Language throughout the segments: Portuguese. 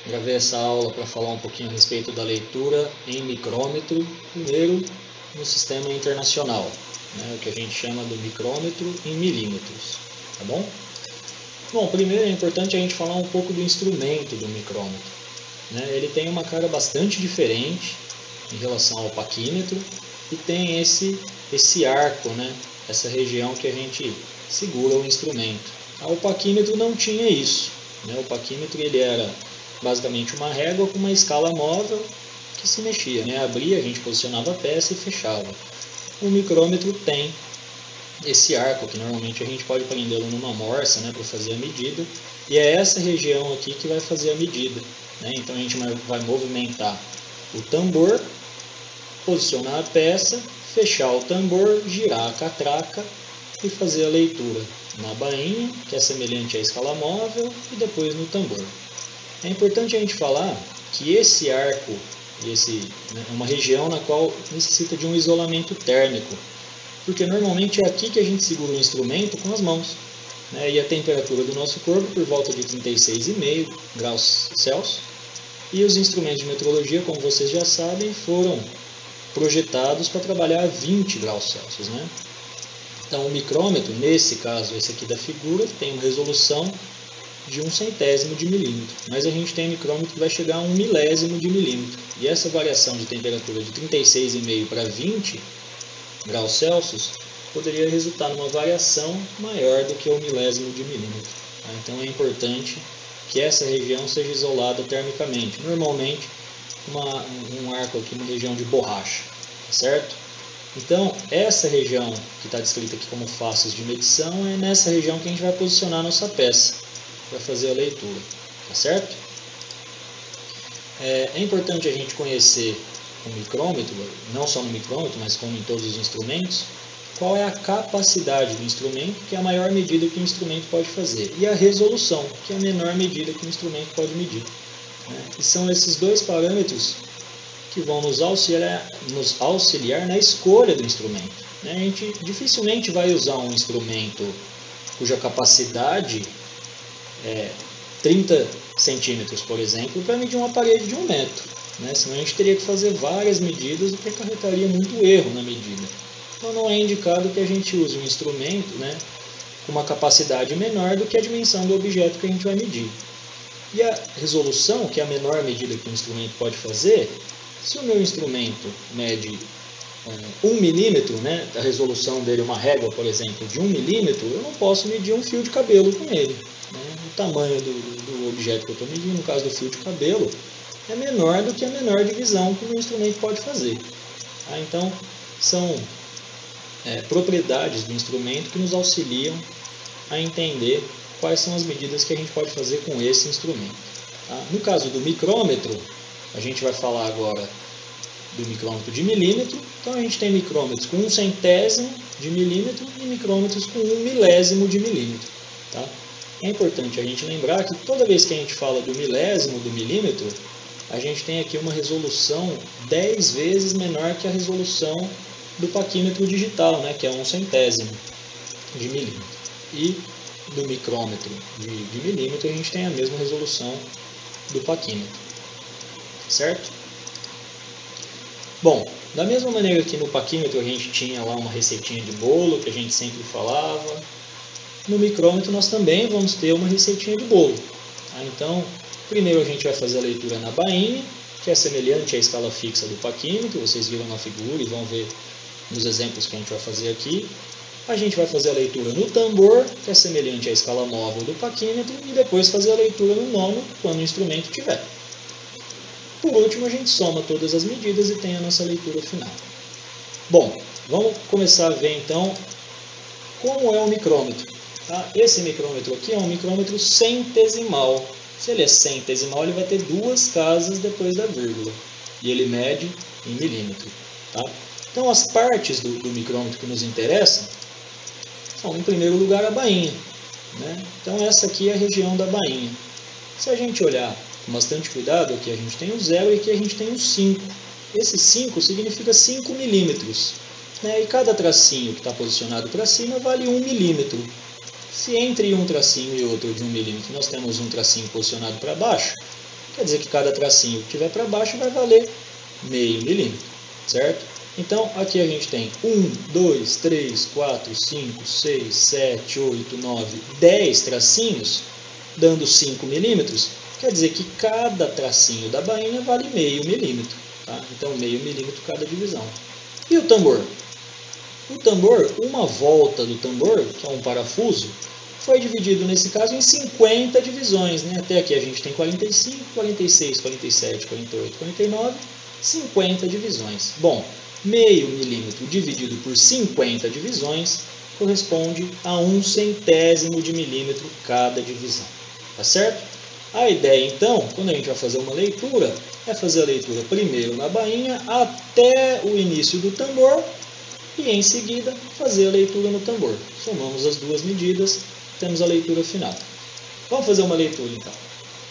Gravei essa aula para falar um pouquinho a respeito da leitura em micrômetro, primeiro no sistema internacional, o que a gente chama do micrômetro em milímetros, tá bom? Bom, primeiro é importante a gente falar um pouco do instrumento do micrômetro. Ele tem uma cara bastante diferente em relação ao paquímetro e tem esse arco, essa região que a gente segura o instrumento. O paquímetro não tinha isso. O paquímetro ele era basicamente uma régua com uma escala móvel que se mexia. Abria, a gente posicionava a peça e fechava. O micrômetro tem esse arco, que normalmente a gente pode prendê-lo numa morsa para fazer a medida. E é essa região aqui que vai fazer a medida. Então a gente vai movimentar o tambor, posicionar a peça, fechar o tambor, girar a catraca e fazer a leitura na bainha, que é semelhante à escala móvel, e depois no tambor. É importante a gente falar que esse arco é uma região na qual necessita de um isolamento térmico, porque normalmente é aqui que a gente segura o instrumento com as mãos. E a temperatura do nosso corpo por volta de 36,5 graus Celsius. E os instrumentos de metrologia, como vocês já sabem, foram projetados para trabalhar a 20 graus Celsius. Então o micrômetro, nesse caso, esse aqui da figura, tem uma resolução de 1/100º de milímetro. Mas a gente tem micrômetro que vai chegar a 1/1000º de milímetro. E essa variação de temperatura de 36,5 para 20 graus Celsius poderia resultar numa variação maior do que o 1/1000º de milímetro. Então é importante que essa região seja isolada termicamente. Normalmente um arco aqui, uma região de borracha, certo? Então essa região que está descrita aqui como faces de medição é nessa região que a gente vai posicionar a nossa peça para fazer a leitura, tá certo? É importante a gente conhecer o micrômetro, não só no micrômetro, mas como em todos os instrumentos, qual é a capacidade do instrumento, que é a maior medida que o instrumento pode fazer, e a resolução, que é a menor medida que o instrumento pode medir. E são esses dois parâmetros que vão nos auxiliar na escolha do instrumento. A gente dificilmente vai usar um instrumento cuja capacidade é 30 centímetros, por exemplo, para medir uma parede de 1 metro. Senão a gente teria que fazer várias medidas, o que acarretaria muito erro na medida. Então não é indicado que a gente use um instrumento com uma capacidade menor do que a dimensão do objeto que a gente vai medir. E a resolução, que é a menor medida que o instrumento pode fazer, se o meu instrumento mede 1 milímetro, a resolução dele é uma régua, por exemplo, de 1 milímetro, eu não posso medir um fio de cabelo com ele. O tamanho do objeto que eu estou medindo, no caso do fio de cabelo, é menor do que a menor divisão que o meu instrumento pode fazer. Então, são propriedades do instrumento que nos auxiliam a entender quais são as medidas que a gente pode fazer com esse instrumento. No caso do micrômetro, a gente vai falar agora do micrômetro de milímetro. Então a gente tem micrômetros com 1/100º de milímetro e micrômetros com 1/1000º de milímetro. É importante a gente lembrar que toda vez que a gente fala do milésimo do milímetro, a gente tem aqui uma resolução 10 vezes menor que a resolução do paquímetro digital, que é 1/100º de milímetro. E do micrômetro de milímetro a gente tem a mesma resolução do paquímetro, certo? Bom, da mesma maneira que no paquímetro a gente tinha lá uma receitinha de bolo que a gente sempre falava, no micrômetro nós também vamos ter uma receitinha de bolo. Então, primeiro a gente vai fazer a leitura na bainha, que é semelhante à escala fixa do paquímetro, vocês viram na figura e vão ver nos exemplos que a gente vai fazer aqui. A gente vai fazer a leitura no tambor, que é semelhante à escala móvel do paquímetro, e depois fazer a leitura no nômio, quando o instrumento tiver. Por último, a gente soma todas as medidas e tem a nossa leitura final. Bom, vamos começar a ver então como é o micrômetro. Esse micrômetro aqui é um micrômetro centesimal. Se ele é centesimal, ele vai ter 2 casas depois da vírgula. E ele mede em milímetro. Então, as partes do micrômetro que nos interessam são, em primeiro lugar, a bainha. Então, essa aqui é a região da bainha. Se a gente olhar com bastante cuidado, aqui a gente tem o 0 e aqui a gente tem o 5. Esse 5 significa 5 milímetros. E cada tracinho que está posicionado para cima vale 1 milímetro. Se entre um tracinho e outro de 1 milímetro nós temos um tracinho posicionado para baixo, quer dizer que cada tracinho que estiver para baixo vai valer meio milímetro, certo? Então aqui a gente tem 1, 2, 3, 4, 5, 6, 7, 8, 9, 10 tracinhos, dando 5 milímetros, quer dizer que cada tracinho da bainha vale meio milímetro, tá? Então meio milímetro cada divisão. E o tambor? O tambor, uma volta do tambor, que é um parafuso, foi dividido nesse caso em 50 divisões, né? Até aqui a gente tem 45, 46, 47, 48, 49, 50 divisões. Bom, meio milímetro dividido por 50 divisões corresponde a 1/100º de milímetro cada divisão, tá certo? A ideia então, quando a gente vai fazer uma leitura, é fazer a leitura primeiro na bainha até o início do tambor e em seguida fazer a leitura no tambor. Somamos as duas medidas, temos a leitura final. Vamos fazer uma leitura então.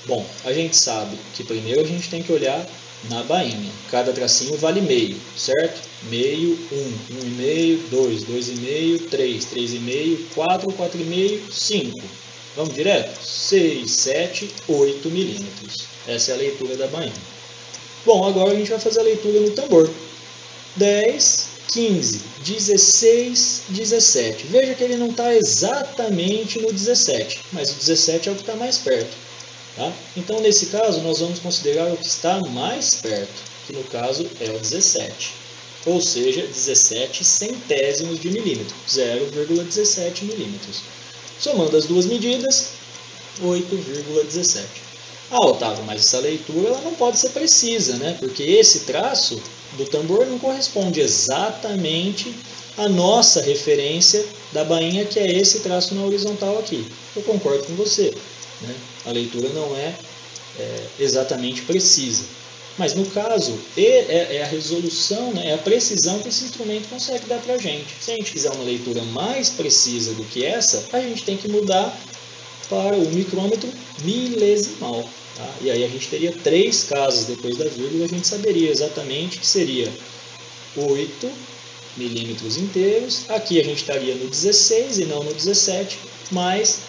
Bom, a gente sabe que primeiro a gente tem que olhar na bainha. Cada tracinho vale meio, certo? Meio, 1, 1,5, 2, 2,5, 3, 3,5, 4, 4,5, 5. Vamos direto? 6, 7, 8 milímetros. Essa é a leitura da bainha. Bom, agora a gente vai fazer a leitura no tambor. 10, 15, 16, 17. Veja que ele não está exatamente no 17, mas o 17 é o que está mais perto. Tá? Então, nesse caso, nós vamos considerar o que está mais perto, que no caso é o 17. Ou seja, 17/100º de milímetro, 0,17 milímetros. Somando as duas medidas, 8,17. Ah, Otávio, mas essa leitura ela não pode ser precisa, né? Porque esse traço do tambor não corresponde exatamente à nossa referência da bainha, que é esse traço na horizontal aqui. Eu concordo com você, né? A leitura não é exatamente precisa. Mas no caso, é a resolução, né? É a precisão que esse instrumento consegue dar para a gente. Se a gente quiser uma leitura mais precisa do que essa, a gente tem que mudar para o micrômetro milesimal. Tá? E aí a gente teria 3 casos depois da vírgula, a gente saberia exatamente que seria 8 milímetros inteiros. Aqui a gente estaria no 16 e não no 17, mas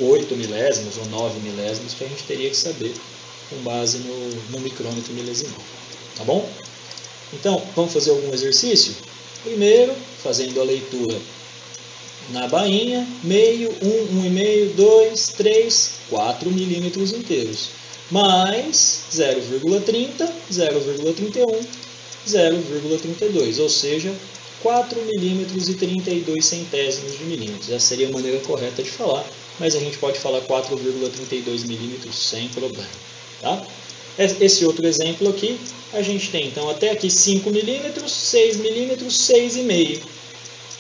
o 8 milésimos ou 9 milésimos que a gente teria que saber com base no micrômetro milesimal. Tá bom? Então, vamos fazer algum exercício? Primeiro, fazendo a leitura na bainha, meio, 1, 1,5, 2, 3, 4 milímetros inteiros, mais 0,30, 0,31, 0,32, ou seja, 4 milímetros e 32 centésimos de milímetros. Essa seria a maneira correta de falar, mas a gente pode falar 4,32 milímetros sem problema. Tá? Esse outro exemplo aqui, a gente tem então até aqui 5 milímetros, 6 milímetros, 6,5,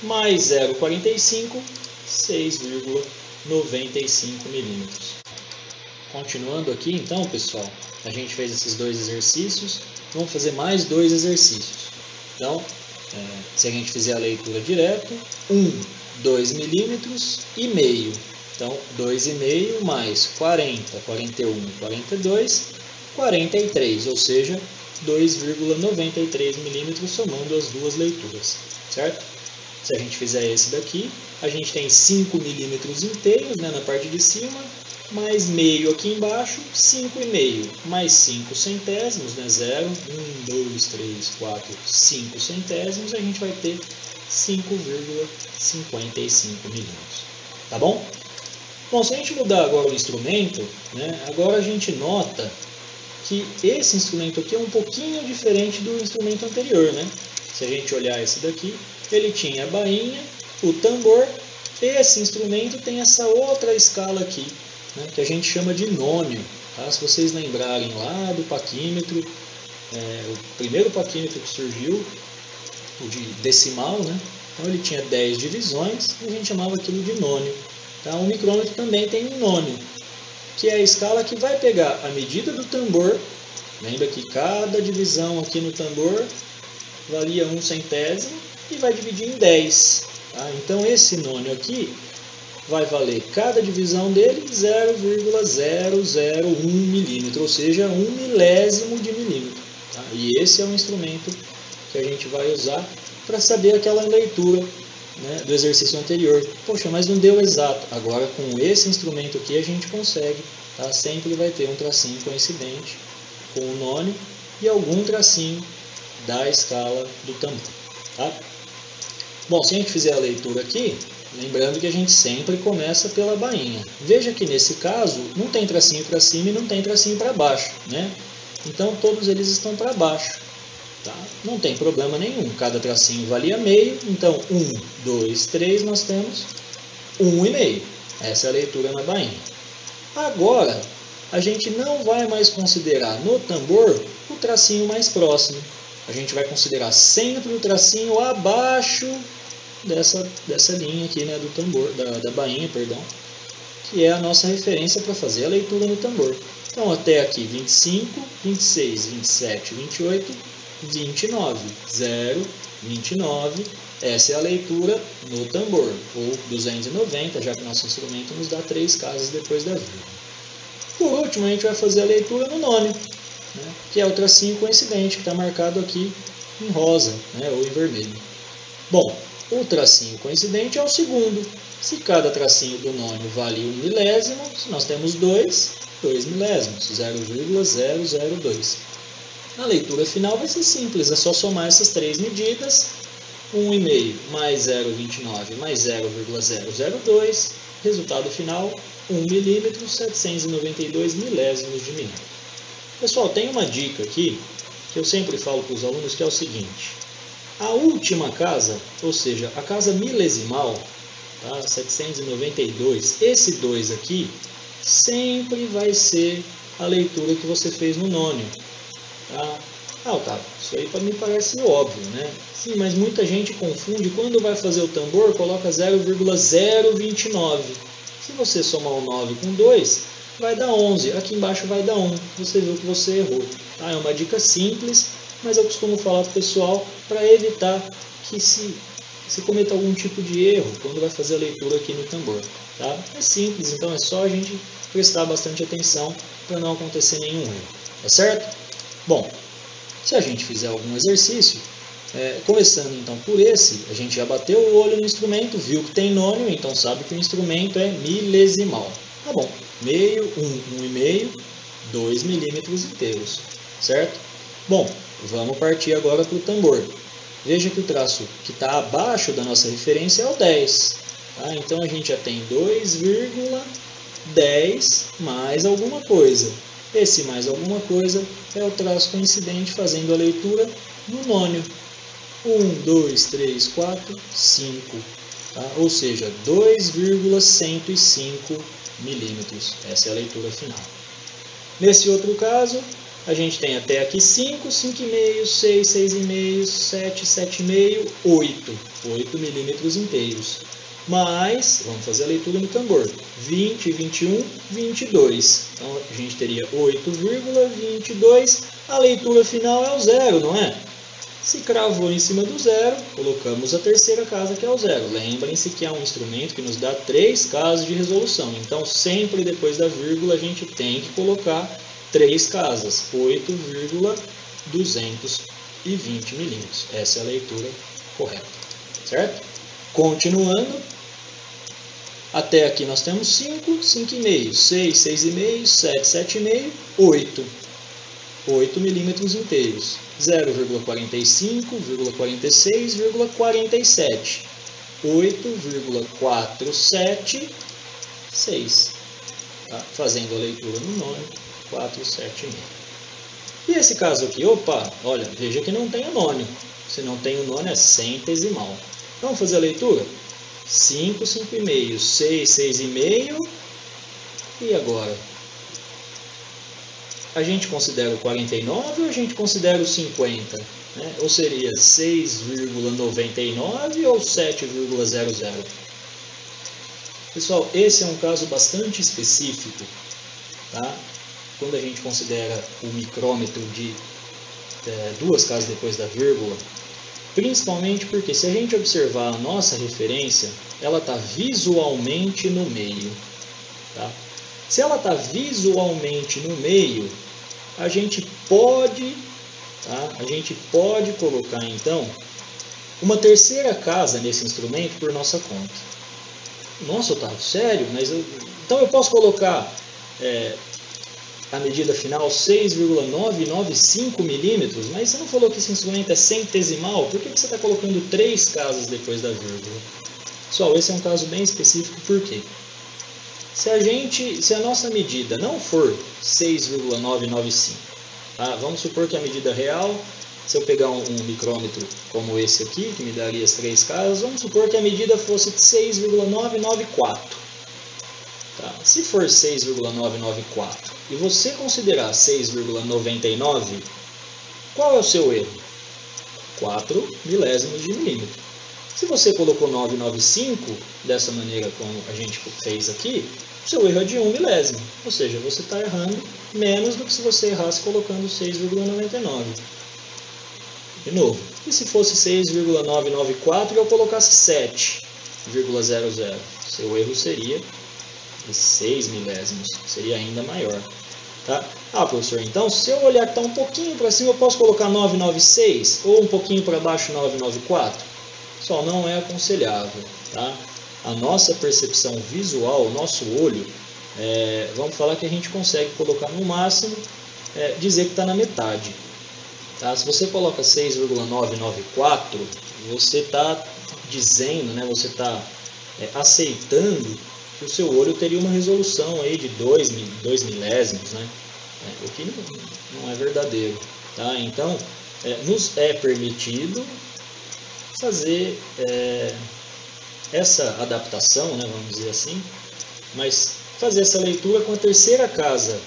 mais 0,45, 6,95 milímetros. Continuando aqui então, pessoal, a gente fez esses 2 exercícios, vamos fazer mais 2 exercícios. Então, se a gente fizer a leitura direto, 2 milímetros e meio. Então, 2,5 mais 40, 41, 42, 43, ou seja, 2,93 milímetros somando as duas leituras, certo? Se a gente fizer esse daqui, a gente tem 5 milímetros inteiros, né, na parte de cima, mais meio aqui embaixo, 5,5, mais 5 centésimos, né, 0, 1, 2, 3, 4, 5 centésimos, a gente vai ter 5,55 milímetros, tá bom? Bom, se a gente mudar agora o instrumento, né, agora a gente nota que esse instrumento aqui é um pouquinho diferente do instrumento anterior, né? Se a gente olhar esse daqui, ele tinha a bainha, o tambor, esse instrumento tem essa outra escala aqui, né, que a gente chama de nônio. Tá? Se vocês lembrarem lá do paquímetro, o primeiro paquímetro que surgiu, o de decimal, né? Então ele tinha 10 divisões e a gente chamava aquilo de nônio. Tá? O micrômetro também tem um nônio, que é a escala que vai pegar a medida do tambor. Lembra que cada divisão aqui no tambor valia 1 centésimo e vai dividir em 10. Tá? Então esse nônio aqui vai valer cada divisão dele 0,001 milímetro, ou seja, 1 milésimo de milímetro. Tá? E esse é um instrumento que a gente vai usar para saber aquela leitura né, do exercício anterior. Poxa, mas não deu exato. Agora com esse instrumento aqui a gente consegue. Tá? Sempre vai ter um tracinho coincidente com o nônio e algum tracinho da escala do tambor. Tá? Bom, se a gente fizer a leitura aqui, lembrando que a gente sempre começa pela bainha. Veja que nesse caso não tem tracinho para cima e não tem tracinho para baixo, né? Então todos eles estão para baixo. Tá? Não tem problema nenhum, cada tracinho valia meio, então 1, 2, 3 nós temos 1,5. Essa é a leitura na bainha. Agora, a gente não vai mais considerar no tambor o tracinho mais próximo. A gente vai considerar sempre o tracinho abaixo dessa linha aqui, né, do tambor, da bainha, perdão, que é a nossa referência para fazer a leitura no tambor. Então, até aqui 25, 26, 27, 28, 29, 0, 29. Essa é a leitura no tambor, ou 290, já que nosso instrumento nos dá 3 casas depois da vírgula. Por último, a gente vai fazer a leitura no nônio, né, que é o tracinho coincidente, que está marcado aqui em rosa, né, ou em vermelho. Bom, o tracinho coincidente é o segundo. Se cada tracinho do nônio vale 1 milésimo, nós temos 2 milésimos, 0,002. A leitura final vai ser simples, é só somar essas 3 medidas, 1,5 mais 0,29 mais 0,002, resultado final 1 milímetro, 792 milésimos de milímetro. Pessoal, tem uma dica aqui que eu sempre falo para os alunos, que é o seguinte: a última casa, ou seja, a casa milesimal, tá? 792, esse 2 aqui, sempre vai ser a leitura que você fez no nônio. Tá? Ah, Otávio, isso aí para mim parece óbvio, né? Sim, mas muita gente confunde, quando vai fazer o tambor, coloca 0,029. Se você somar o 9 com 2, vai dar 11. Aqui embaixo vai dar 1. Você viu que você errou. Tá? É uma dica simples, mas eu costumo falar para o pessoal para evitar que se cometa algum tipo de erro quando vai fazer a leitura aqui no tambor. Tá? É simples, então é só a gente prestar bastante atenção para não acontecer nenhum erro. Tá certo? Bom, se a gente fizer algum exercício, começando então por esse, a gente já bateu o olho no instrumento, viu que tem nônio, então sabe que o instrumento é milesimal. Tá bom, meio, 1,5, 2 milímetros inteiros, certo? Bom, vamos partir agora para o tambor. Veja que o traço que está abaixo da nossa referência é o 10. Tá? Então a gente já tem 2,10 mais alguma coisa. Esse mais alguma coisa é o traço coincidente fazendo a leitura no nônio. 1, 2, 3, 4, 5. Tá? Ou seja, 2,105 milímetros. Essa é a leitura final. Nesse outro caso, a gente tem até aqui 5, 5,5, 6, 6,5, 7, 7,5, 8. 8 milímetros inteiros. Mas, vamos fazer a leitura no tambor. 20, 21, 22. Então, a gente teria 8,22. A leitura final é o zero, não é? Se cravou em cima do zero, colocamos a terceira casa, que é o zero. Lembrem-se que é um instrumento que nos dá 3 casas de resolução. Então, sempre depois da vírgula, a gente tem que colocar 3 casas. 8,220 milímetros. Essa é a leitura correta. Certo? Continuando, até aqui nós temos 5, 5,5, 6, 6,5, 7, 7,5, 8. 8 milímetros inteiros. 0,45,46,47. 8,476. Tá? Fazendo a leitura no nônio, 476. E esse caso aqui, opa, olha, veja que não tem o nônio. Se não tem o nônio é centesimal. Vamos fazer a leitura? 5, 5,5, 6, 6,5. E agora? A gente considera o 49 ou a gente considera o 50? Né? Ou seria 6,99 ou 7,00? Pessoal, esse é um caso bastante específico. Tá? Quando a gente considera o micrômetro de 2 casas depois da vírgula, principalmente porque se a gente observar a nossa referência, ela está visualmente no meio. Tá? Se ela está visualmente no meio, a gente pode colocar então uma terceira casa nesse instrumento por nossa conta. Nossa, Otávio, sério? Então eu posso colocar a medida final 6,995 milímetros, mas você não falou que esse instrumento é centesimal? Por que você está colocando 3 casas depois da vírgula? Pessoal, esse é um caso bem específico, por quê? Se a nossa medida não for 6,995, tá? Vamos supor que a medida real, se eu pegar um micrômetro como esse aqui, que me daria as 3 casas, vamos supor que a medida fosse de 6,994. Tá? Se for 6,994 e você considerar 6,99, qual é o seu erro? 4 milésimos de milímetro. Se você colocou 995, dessa maneira como a gente fez aqui, o seu erro é de 1 milésimo. Ou seja, você está errando menos do que se você errasse colocando 6,99. De novo, e se fosse 6,994 e eu colocasse 7,00? Seu erro seria de 6 milésimos, seria ainda maior. Tá? Ah, professor, então se eu olhar que está um pouquinho para cima, eu posso colocar 996 ou um pouquinho para baixo 994? Só não é aconselhável. Tá? A nossa percepção visual, o nosso olho, vamos falar que a gente consegue colocar no máximo, dizer que está na metade. Tá? Se você coloca 6,994, você está dizendo, né, você está aceitando que o seu olho teria uma resolução aí de 2 milésimos, né? O que não é verdadeiro. Tá? Então, nos é permitido fazer essa adaptação, né, vamos dizer assim, mas fazer essa leitura com a terceira casa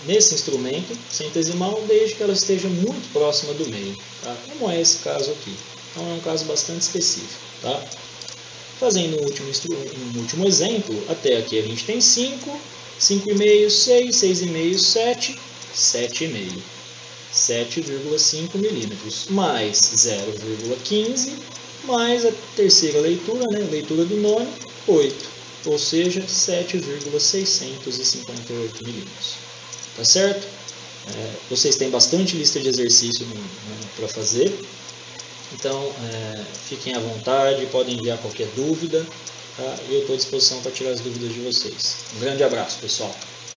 nesse instrumento centesimal, desde que ela esteja muito próxima do meio, tá? Como é esse caso aqui. Então é um caso bastante específico. Tá? Fazendo um último exemplo, até aqui a gente tem 5, 5,5, 6, 6,5, 7, 7,5. 7,5 milímetros, mais 0,15, mais a terceira leitura, né, leitura do nono, 8, ou seja, 7,658 milímetros. Tá certo? Vocês têm bastante lista de exercício para fazer, então fiquem à vontade, podem enviar qualquer dúvida, tá? Eu estou à disposição para tirar as dúvidas de vocês. Um grande abraço, pessoal!